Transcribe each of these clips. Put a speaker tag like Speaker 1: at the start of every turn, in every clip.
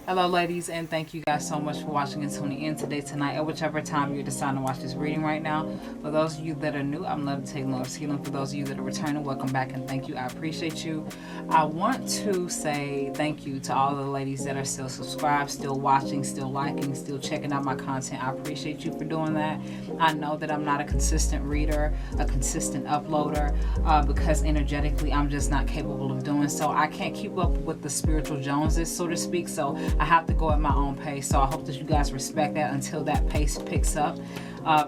Speaker 1: Hello ladies, and thank you guys so much for watching and tuning in today, tonight, or whichever time you're deciding to watch this reading right now. For those of you that are new, I'm levitating love's healing. For those of you that are returning, welcome back and thank you. I appreciate you. I want to say thank you to all the ladies that are still subscribed, still watching, still liking, still checking out my content. I appreciate you for doing that. I know that I'm not a consistent reader, a consistent uploader, because energetically I'm just not capable of doing so. I can't keep up with the spiritual Joneses, so to speak, so I have to go at my own pace. So I hope that you guys respect that until that pace picks up.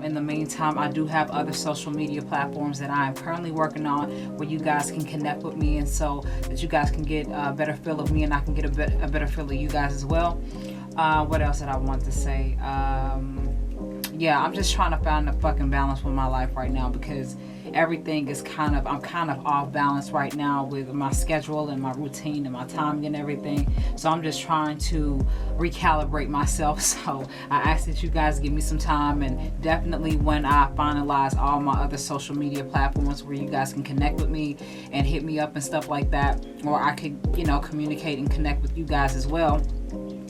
Speaker 1: In the meantime, I do have other social media platforms that I am currently working on where you guys can connect with me, and so that you guys can get a better feel of me and I can get a better feel of you guys as well. What else did I want to say? Yeah, I'm just trying to find the fucking balance with my life right now, because everything is I'm kind of off balance right now with my schedule and my routine and my timing and everything. So I'm just trying to recalibrate myself. So I ask that you guys give me some time, and definitely when I finalize all my other social media platforms where you guys can connect with me and hit me up and stuff like that, or I could, communicate and connect with you guys as well,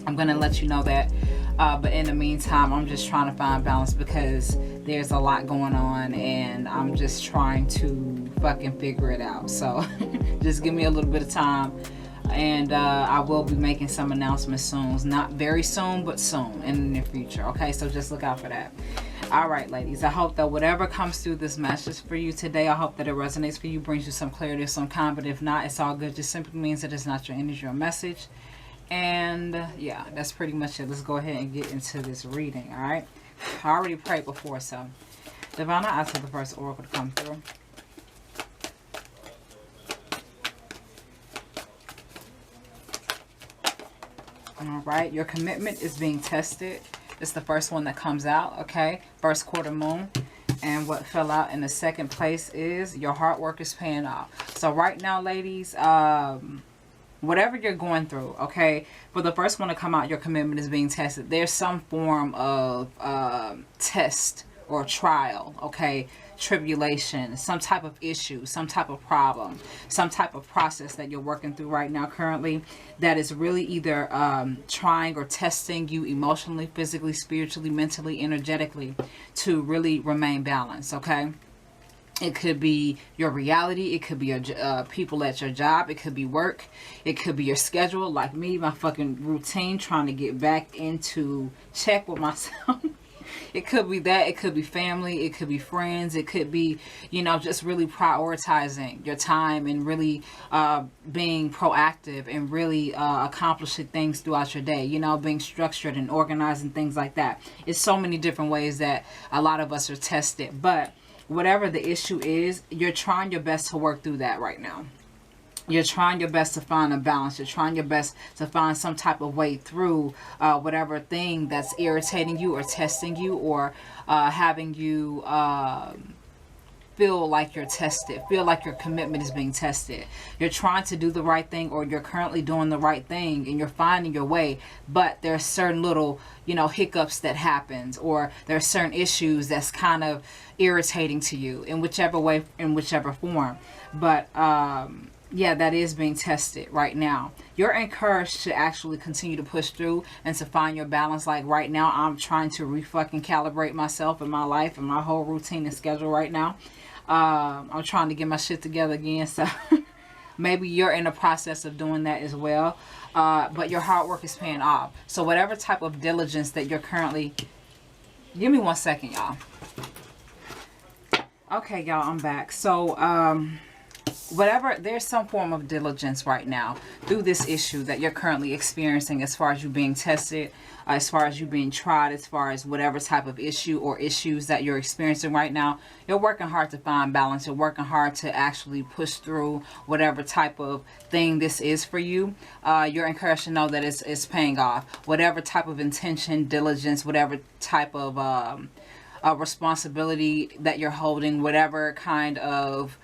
Speaker 1: I'm gonna let you know that. But in the meantime, I'm just trying to find balance because there's a lot going on and I'm just trying to fucking figure it out. So just give me a little bit of time, and I will be making some announcements soon. Not very soon, but soon in the near future. Okay, so just look out for that. All right, ladies, I hope that whatever comes through this message for you today, I hope that it resonates for you, brings you some clarity of some kind. But if not, it's all good. Just simply means that it's not your energy or message. And yeah, that's pretty much it. Let's go ahead and get into this reading. All right, I already prayed before, so Divine, I asked for the first oracle to come through. All right, your commitment is being tested. It's the first one that comes out. Okay, first quarter moon. And what fell out in the second place is your hard work is paying off. So right now, ladies, whatever you're going through, okay, for the first one to come out, your commitment is being tested. There's some form of test or trial, okay, tribulation, some type of issue, some type of problem, some type of process that you're working through right now currently that is really either trying or testing you emotionally, physically, spiritually, mentally, energetically to really remain balanced, okay? It could be your reality. It could be your people at your job. It could be work. It could be your schedule, like me, my fucking routine, trying to get back into check with myself. It could be that. It could be family. It could be friends. It could be, just really prioritizing your time and really being proactive and really accomplishing things throughout your day, being structured and organized and things like that. It's so many different ways that a lot of us are tested, but whatever the issue is, you're trying your best to work through that right now. You're trying your best to find a balance. You're trying your best to find some type of way through whatever thing that's irritating you or testing you or having you feel like you're tested, feel like your commitment is being tested. You're trying to do the right thing, or you're currently doing the right thing and you're finding your way, but there's certain little, hiccups that happens, or there's certain issues that's kind of irritating to you in whichever way, in whichever form. But yeah, that is being tested right now. You're encouraged to actually continue to push through and to find your balance. Like right now, I'm trying to re-fucking calibrate myself and my life and my whole routine and schedule right now. I'm trying to get my shit together again, so maybe you're in the process of doing that as well. But your hard work is paying off. So whatever type of diligence that you're currently... Give me 1 second, y'all. Okay, y'all, I'm back. So, there's some form of diligence right now through this issue that you're currently experiencing, as far as you being tested, as far as you being tried, as far as whatever type of issue or issues that you're experiencing right now. You're working hard to find balance. You're working hard to actually push through whatever type of thing this is for you. You're encouraged to know that it's paying off. Whatever type of intention, diligence, whatever type of responsibility that you're holding, whatever kind of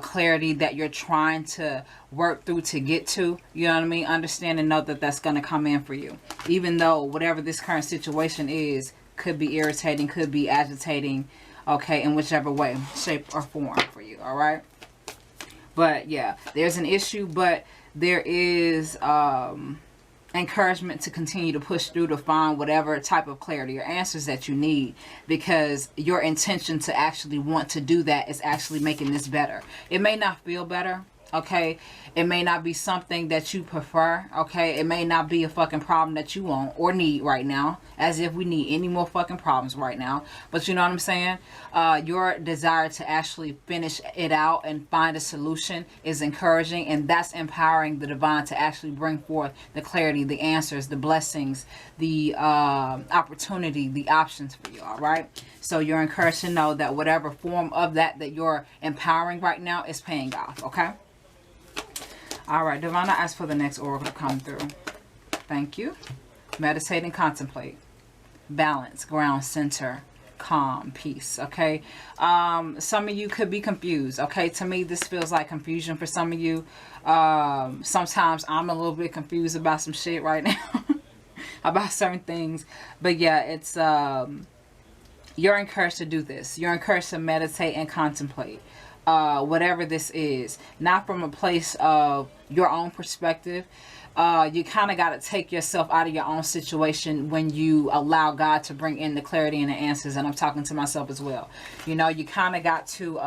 Speaker 1: clarity that you're trying to work through to get to, you know what I mean? Understand and know that that's going to come in for you. Even though whatever this current situation is, could be irritating, could be agitating, okay, in whichever way, shape, or form for you, all right? But yeah, there's an issue, but there is an encouragement to continue to push through to find whatever type of clarity or answers that you need, because your intention to actually want to do that is actually making this better. It may not feel better, okay? It may not be something that you prefer, okay? It may not be a fucking problem that you want or need right now, as if we need any more fucking problems right now. But you know what I'm saying? Your desire to actually finish it out and find a solution is encouraging, and that's empowering the divine to actually bring forth the clarity, the answers, the blessings, the opportunity, the options for you, all right? So you're encouraged to know that whatever form of that you're empowering right now is paying off, okay? All right, Divine, I ask for the next oracle to come through. Thank you. Meditate and contemplate. Balance, ground, center, calm, peace, okay? Some of you could be confused, okay? To me, this feels like confusion for some of you. Sometimes I'm a little bit confused about some shit right now. About certain things. But yeah, it's... you're encouraged to do this. You're encouraged to meditate and contemplate. Whatever this is, not from a place of your own perspective. You kind of got to take yourself out of your own situation when you allow God to bring in the clarity and the answers. And I'm talking to myself as well. You know, you kind of got to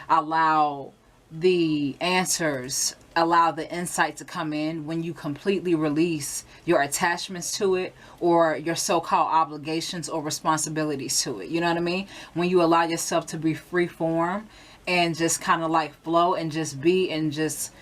Speaker 1: allow the answers, allow the insight to come in when you completely release your attachments to it, or your so-called obligations or responsibilities to it. You know what I mean? When you allow yourself to be free form and just kind of like flow and just be and just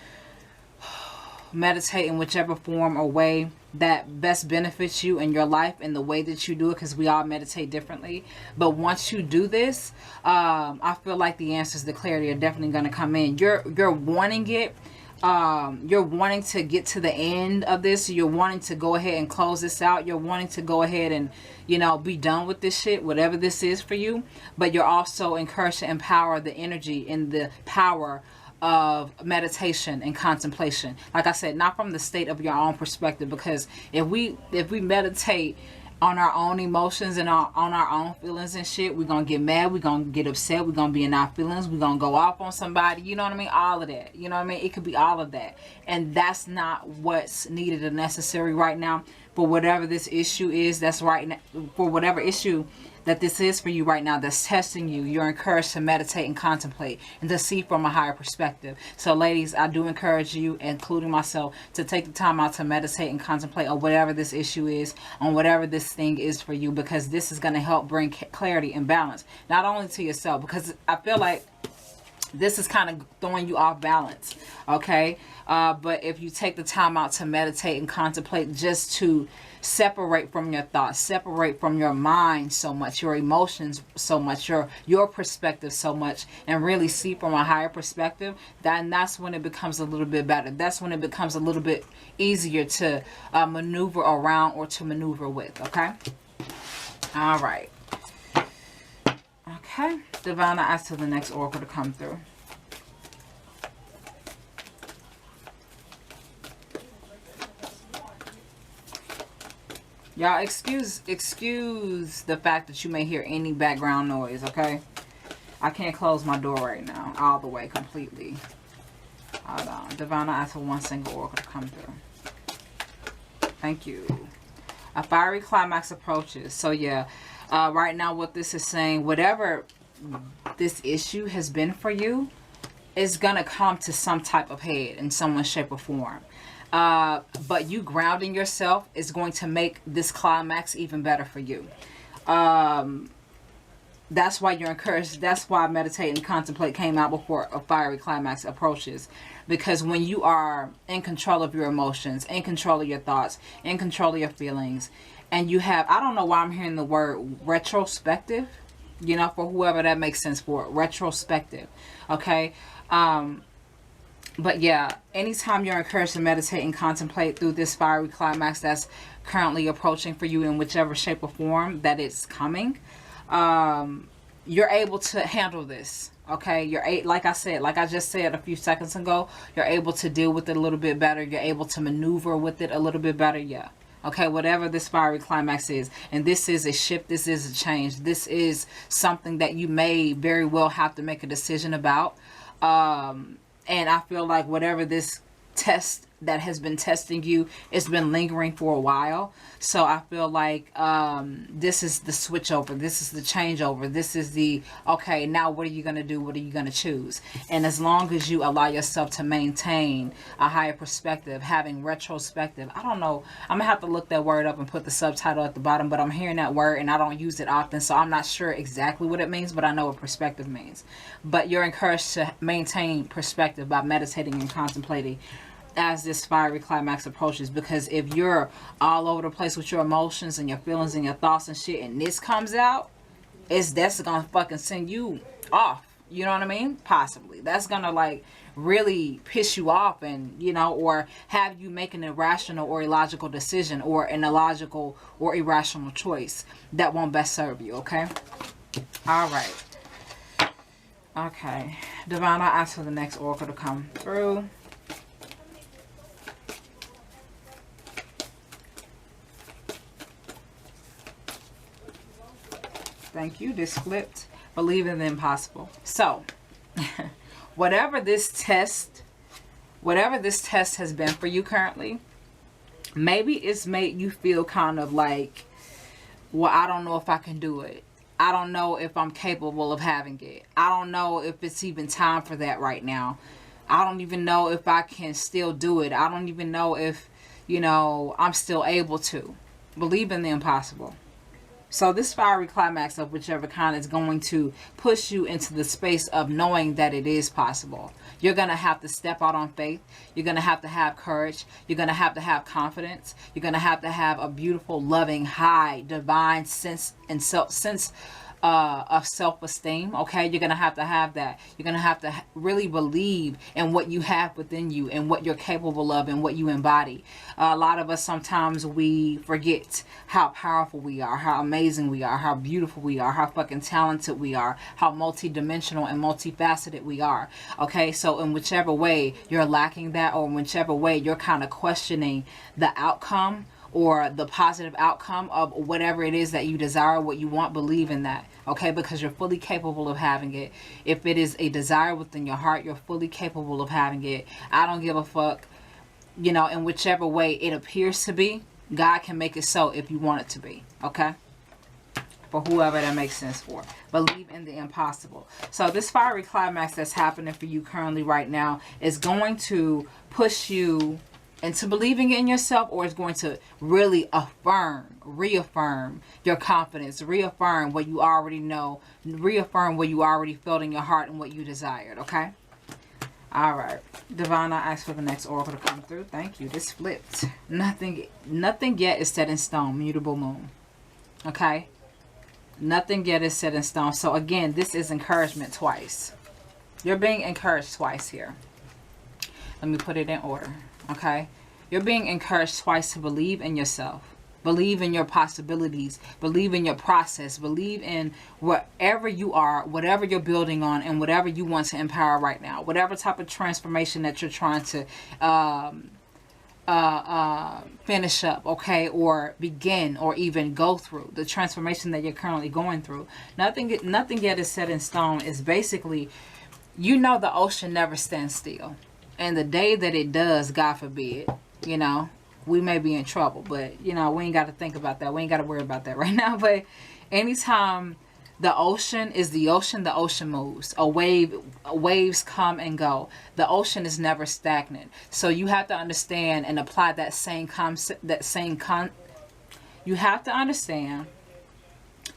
Speaker 1: meditate in whichever form or way that best benefits you in your life and the way that you do it, because we all meditate differently. But once you do this, I feel like the answers, the clarity are definitely going to come in. You're wanting it. You're wanting to get to the end of this. You're wanting to go ahead and close this out. You're wanting to go ahead and, you know, be done with this shit, whatever this is for you. But you're also encouraged to empower the energy and the power of meditation and contemplation. Like I said, not from the state of your own perspective, because if we meditate on our own emotions and on our own feelings and shit, we're gonna get mad, we're gonna get upset, we're gonna be in our feelings, we're gonna go off on somebody, you know what I mean? All of that, you know what I mean? It could be all of that, and that's not what's needed or necessary right now. For whatever this issue is, that's right now, for whatever issue that this is for you right now that's testing you, you're encouraged to meditate and contemplate and to see from a higher perspective. So ladies, I do encourage you, including myself, to take the time out to meditate and contemplate on whatever this issue is, on whatever this thing is for you, because this is going to help bring clarity and balance, not only to yourself, because I feel like this is kind of throwing you off balance, okay? But if you take the time out to meditate and contemplate, just to separate from your thoughts, separate from your mind so much, your emotions so much, your perspective so much, and really see from a higher perspective, then that's when it becomes a little bit better. That's when it becomes a little bit easier to maneuver around or to maneuver with, okay? All right. Okay, Divine, I ask for the next oracle to come through. Y'all, excuse the fact that you may hear any background noise, okay? I can't close my door right now, all the way, completely. Hold on. Divine, I ask for one single oracle to come through. Thank you. A fiery climax approaches. So, yeah. Right now what this is saying, whatever this issue has been for you is going to come to some type of head in some way, shape, or form. But you grounding yourself is going to make this climax even better for you. That's why you're encouraged. That's why meditate and contemplate came out before a fiery climax approaches. Because when you are in control of your emotions, in control of your thoughts, in control of your feelings, and you have, I don't know why I'm hearing the word retrospective, you know, for whoever that makes sense for, retrospective, okay? But yeah, anytime you're encouraged to meditate and contemplate through this fiery climax that's currently approaching for you in whichever shape or form that it's coming, you're able to handle this, okay? Like I just said a few seconds ago, you're able to deal with it a little bit better. You're able to maneuver with it a little bit better, yeah. Okay, whatever this fiery climax is. And this is a shift. This is a change. This is something that you may very well have to make a decision about. And I feel like whatever this test that has been testing you. It's been lingering for a while. So I feel like this is the switch over. This is the changeover. This is the, okay, now what are you going to do? What are you going to choose? And as long as you allow yourself to maintain a higher perspective, having retrospective, I don't know, I'm going to have to look that word up and put the subtitle at the bottom, but I'm hearing that word and I don't use it often, so I'm not sure exactly what it means, but I know what perspective means. But you're encouraged to maintain perspective by meditating and contemplating as this fiery climax approaches, because if you're all over the place with your emotions and your feelings and your thoughts and shit, and this comes out, that's gonna fucking send you off. You know what I mean? Possibly. That's gonna like really piss you off, and you know, or have you make an irrational or illogical decision, or an illogical or irrational choice that won't best serve you. Okay. All right. Okay. Divine, I ask for the next oracle to come through. Thank you. This flipped. Believe in the impossible. So, whatever this test has been for you currently, maybe it's made you feel kind of like, well, I don't know if I can do it. I don't know if I'm capable of having it. I don't know if it's even time for that right now. I don't even know if I can still do it. I don't even know if, you know, I'm still able to. Believe in the impossible. So this fiery climax of whichever kind is going to push you into the space of knowing that it is possible. You're going to have to step out on faith. You're going to have courage. You're going to have confidence. You're going to have a beautiful, loving, high, divine sense and sense of self-esteem. Okay, you're gonna have that. You're gonna have to really believe in what you have within you and what you're capable of and what you embody. A lot of us, sometimes we forget how powerful we are, how amazing we are, how beautiful we are, how fucking talented we are, how multidimensional and multifaceted we are. Okay, so in whichever way you're lacking that, or in whichever way you're kind of questioning the outcome or the positive outcome of whatever it is that you desire, what you want, believe in that. Okay, because you're fully capable of having it. If it is a desire within your heart, you're fully capable of having it. I don't give a fuck, you know, in whichever way it appears to be, God can make it so if you want it to be. Okay, for whoever that makes sense for. Believe in the impossible. So this fiery climax that's happening for you currently right now is going to push you into believing in yourself, or it's going to really reaffirm your confidence, reaffirm what you already know, reaffirm what you already felt in your heart and what you desired. Okay. All right, Divine, I ask for the next oracle to come through. Thank you. This flipped. Nothing yet is set in stone. Mutable moon. Okay. Nothing yet is set in stone. So again, this is encouragement twice. You're being encouraged twice here. Let me put it in order. Okay, you're being encouraged twice to believe in yourself, believe in your possibilities, believe in your process, believe in wherever you are, whatever you're building on, and whatever you want to empower right now, whatever type of transformation that you're trying to finish up, okay, or begin, or even go through the transformation that you're currently going through. Nothing yet is set in stone. Is basically, you know, the ocean never stands still. And the day that it does, God forbid, you know, we may be in trouble. But, you know, we ain't got to think about that. We ain't got to worry about that right now. But anytime the ocean is the ocean moves. Waves come and go. The ocean is never stagnant. So you have to understand and apply that same concept, you have to understand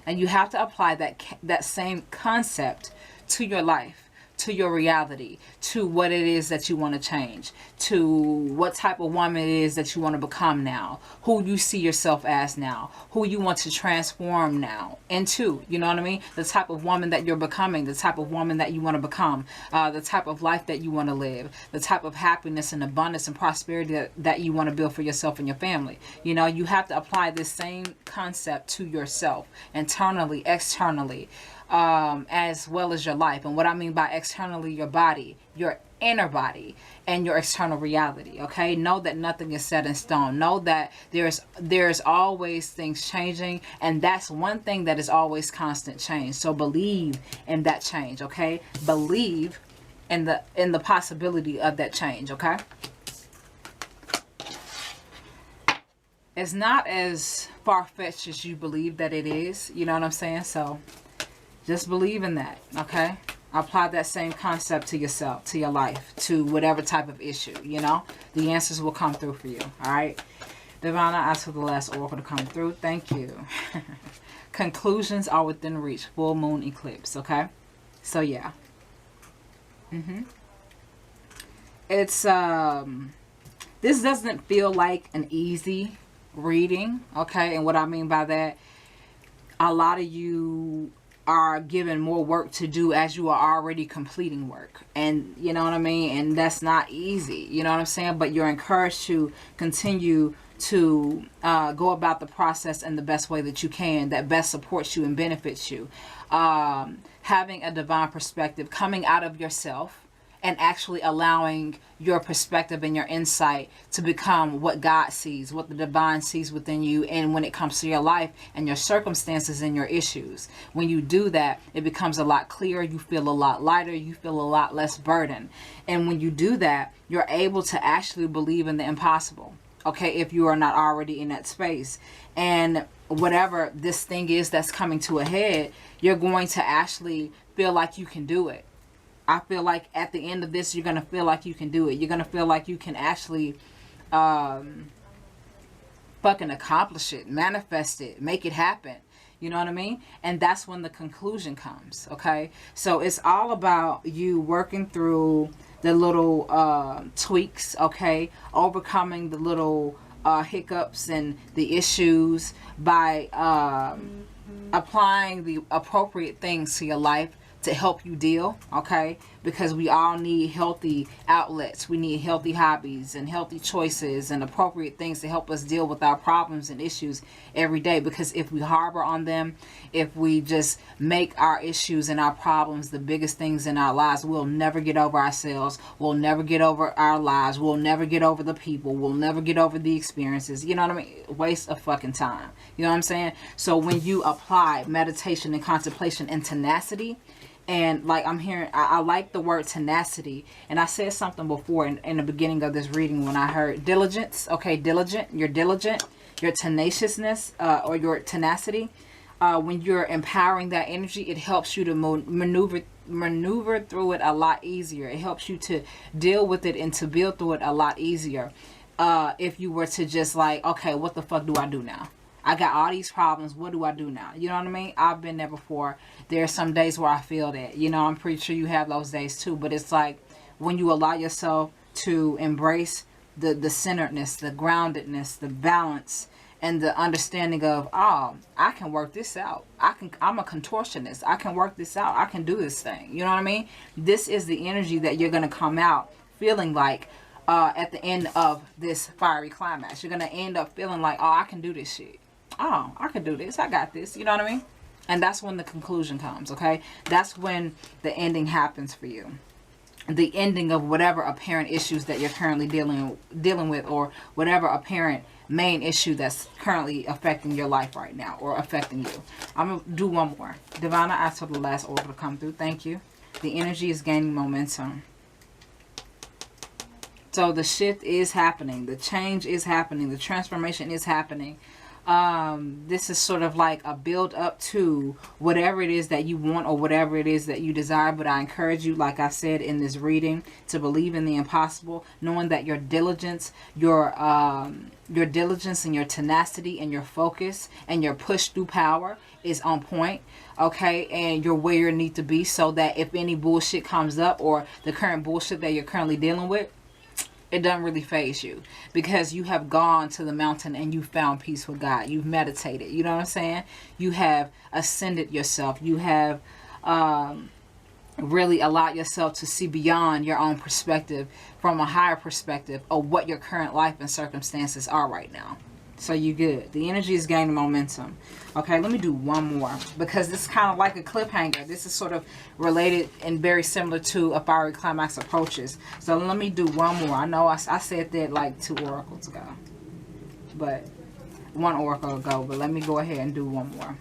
Speaker 1: and you have to apply that same concept to your life, to your reality, to what it is that you want to change, to what type of woman it is that you want to become now, who you see yourself as now, who you want to transform now into, you know what I mean? The type of woman that you're becoming, the type of woman that you want to become, the type of life that you want to live, the type of happiness and abundance and prosperity that you want to build for yourself and your family. You know, you have to apply this same concept to yourself, internally, externally, as well as your life. And what I mean by externally, your body, your inner body, and your external reality. Okay, know that nothing is set in stone. Know that there's always things changing, and that's one thing that is always constant change. So believe in that change. Okay, believe in the possibility of that change. Okay. it's not as far-fetched as you believe that it is. You know what I'm saying? So just believe in that, okay? Apply that same concept to yourself, to your life, to whatever type of issue, you know? The answers will come through for you, all right? Divine, I ask for the last oracle to come through. Thank you. Conclusions are within reach. Full moon eclipse, okay? So, yeah. It's, this doesn't feel like an easy reading, okay? And what I mean by that, a lot of you are given more work to do as you are already completing work, and you know what I mean, and that's not easy, you know what I'm saying, but you're encouraged to continue to go about the process in the best way that you can, that best supports you and benefits you. Having a divine perspective, coming out of yourself and actually allowing your perspective and your insight to become what God sees, what the divine sees within you, and when it comes to your life and your circumstances and your issues. When you do that, it becomes a lot clearer. You feel a lot lighter. You feel a lot less burden. And when you do that, you're able to actually believe in the impossible, okay, if you are not already in that space. And whatever this thing is that's coming to a head, you're going to actually feel like you can do it. I feel like at the end of this, you're going to feel like you can do it. You're going to feel like you can actually fucking accomplish it, manifest it, make it happen. You know what I mean? And that's when the conclusion comes, okay? So it's all about you working through the little tweaks, okay? Overcoming the little hiccups and the issues by applying the appropriate things to your life to help you deal, okay? Because we all need healthy outlets. We need healthy hobbies and healthy choices and appropriate things to help us deal with our problems and issues every day. Because if we harbor on them, if we just make our issues and our problems the biggest things in our lives, we'll never get over ourselves. We'll never get over our lives. We'll never get over the people. We'll never get over the experiences. You know what I mean? Waste of fucking time. You know what I'm saying? So when you apply meditation and contemplation and tenacity, and like I'm hearing, I like the word tenacity. And I said something before in the beginning of this reading when I heard diligence. Okay, diligent. You're diligent. Your tenaciousness or your tenacity. When you're empowering that energy, it helps you to maneuver through it a lot easier. It helps you to deal with it and to build through it a lot easier. If you were to just like, okay, what the fuck do I do now? I got all these problems. What do I do now? You know what I mean? I've been there before. There are some days where I feel that. You know, I'm pretty sure you have those days too. But it's like when you allow yourself to embrace the centeredness, the groundedness, the balance, and the understanding of, oh, I can work this out. I'm a contortionist. I can work this out. I can do this thing. You know what I mean? This is the energy that you're going to come out feeling like at the end of this fiery climax. You're going to end up feeling like, oh, I can do this shit. Oh, I can do this. I got this. You know what I mean? And that's when the conclusion comes, okay? That's when the ending happens for you. The ending of whatever apparent issues that you're currently dealing with, or whatever apparent main issue that's currently affecting your life right now or affecting you. I'm going to do one more. Divine, I asked for the last oracle to come through. Thank you. The energy is gaining momentum. So the shift is happening. The change is happening. The transformation is happening. This is sort of like a build up to whatever it is that you want or whatever it is that you desire. But I encourage you, like I said in this reading, to believe in the impossible, knowing that your diligence, your diligence and your tenacity and your focus and your push through power is on point, okay? And you're where you need to be, so that if any bullshit comes up or the current bullshit that you're currently dealing with, it doesn't really faze you, because you have gone to the mountain and you found peace with God. You've meditated. You know what I'm saying? You have ascended yourself. You have really allowed yourself to see beyond your own perspective, from a higher perspective of what your current life and circumstances are right now. So you good. The energy is gaining momentum. Okay, let me do one more, because this is kind of like a cliffhanger. This is sort of related and very similar to a fiery climax approaches. So let me do one more. I know I said that like 2 oracles ago, but 1 oracle ago, but let me go ahead and do one more.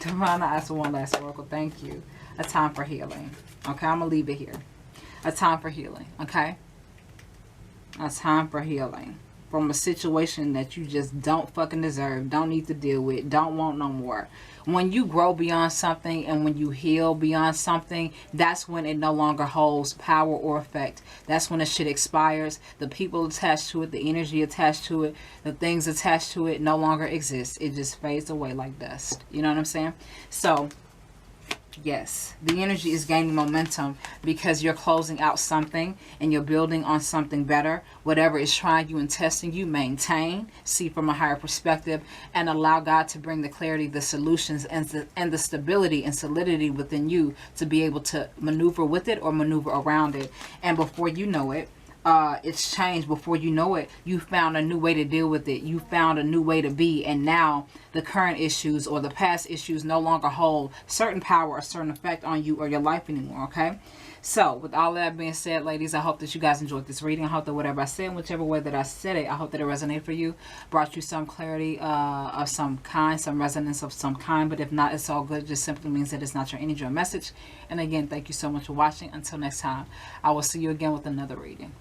Speaker 1: Divine, I asked for one last oracle. Thank you. A time for healing. Okay, I'm gonna leave it here. A time for healing. Okay, a time for healing. from a situation that you just don't fucking deserve, don't need to deal with, don't want no more. When you grow beyond something and when you heal beyond something, that's when it no longer holds power or effect. That's when the shit expires. The people attached to it, the energy attached to it, the things attached to it no longer exist. It just fades away like dust. You know what I'm saying? So yes, the energy is gaining momentum because you're closing out something and you're building on something better. Whatever is trying you and testing you, maintain, see from a higher perspective, and allow God to bring the clarity, the solutions, and the stability and solidity within you to be able to maneuver with it or maneuver around it. And before you know it, it's changed. Before you know it, you found a new way to deal with it. You found a new way to be, and now the current issues or the past issues no longer hold certain power or certain effect on you or your life anymore. Okay, so with all that being said, ladies, I hope that you guys enjoyed this reading. I hope that whatever I said, whichever way that I said it, I hope that it resonated for you, brought you some clarity of some kind, some resonance of some kind. But if not, it's all good. It just simply means that it's not your energy or message. And again, thank you so much for watching. Until next time, I will see you again with another reading.